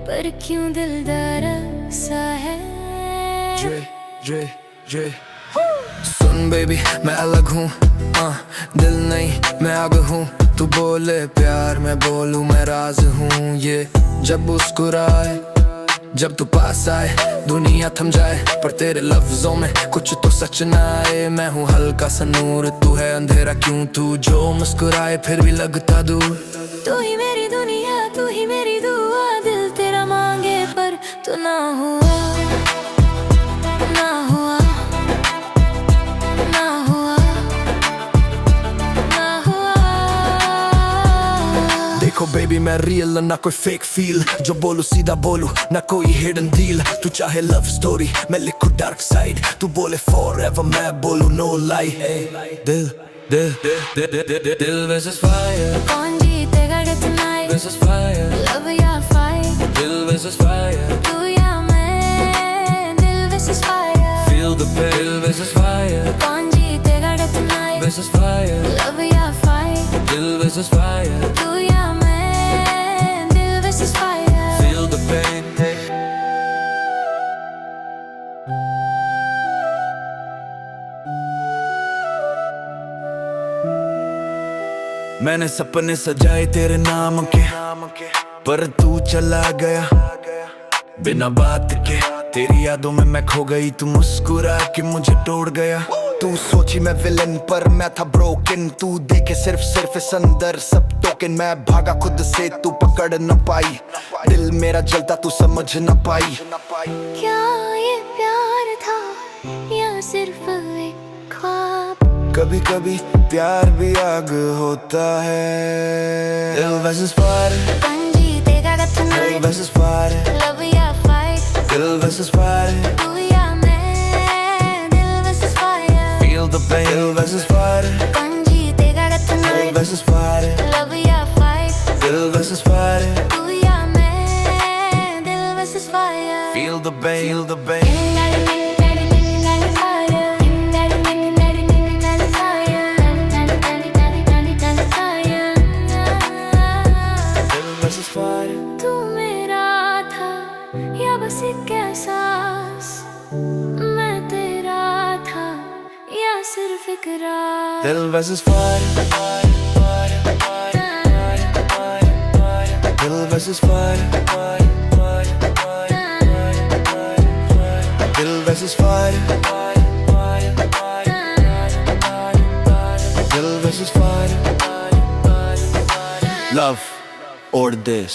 पर क्यों दिलदार सा है। सुन बेबी मैं अलग हूँ, दिल नहीं मैं आग हूँ। तू बोले प्यार मैं बोलूँ मैं राज हूँ। ये जब मुस्कुराए जब तू पास आए दुनिया थम जाए, पर तेरे लफ्जों में कुछ तो सच ना आए। मैं हूँ हल्का सा नूर, तू है अंधेरा क्यों। तू जो मुस्कुराए फिर भी लगता दूर। तू ही मेरी दुनिया, तू ही मेरी दुआ। दिल तेरा मांगे पर तू ना हुआ, ना हुआ, ना हुआ, ना हुआ। देखो बेबी मैं रियल ना कोई फेक फील, जो बोलूं सीधा बोलूं ना कोई हिडन डील। तू चाहे लव स्टोरी मैं लिखूं डार्क साइड, तू बोले फॉरएवर मैं बोलूं नो लाई। दिल दिल दिल versus fire, कौन जीतेगा get tonight? versus fire, Love या fight? दिल versus fire, तू या मैं? दिल versus fire, feel the pain. दिल versus fire, कौन जीतेगा get tonight? versus fire, Love या fight? दिल versus fire, तू या मैं? दिल versus fire, feel the pain. मैंने सपने सजाए तेरे नाम के, पर तू चला गया बिना बात के। तेरी यादों में मैं खो गई, तू मुस्कुरा के मुझे तोड़ गया। तू सोची मैं विलन पर मैं था ब्रोकन, तू देखे सिर्फ इस अंदर सब टोकन। मैं भागा खुद से तू पकड़ न पाई, दिल मेरा जलता तू समझ न पाई। क्या ये प्यार था या सिर्फ एक ख्वाब? कभी कभी प्यार भी आग होता है। दिल versus fire, कौन जीतेगा get दिल tonight? versus fire, Love या fight? दिल versus fire, तू या मैं? दिल versus fire, feel the pain. दिल versus fire, कौन जीतेगा get दिल tonight? versus fire, Love या fight? दिल versus fire, तू या मैं? दिल versus fire, feel the pain, feel the pain. दिल versus fire, तू मेरा था या बस एक एहसास? मैं तेरा था या सिर्फ एक रात? दिल versus fire, दिल versus fire, दिल versus fire, दिल versus fire. Love or this.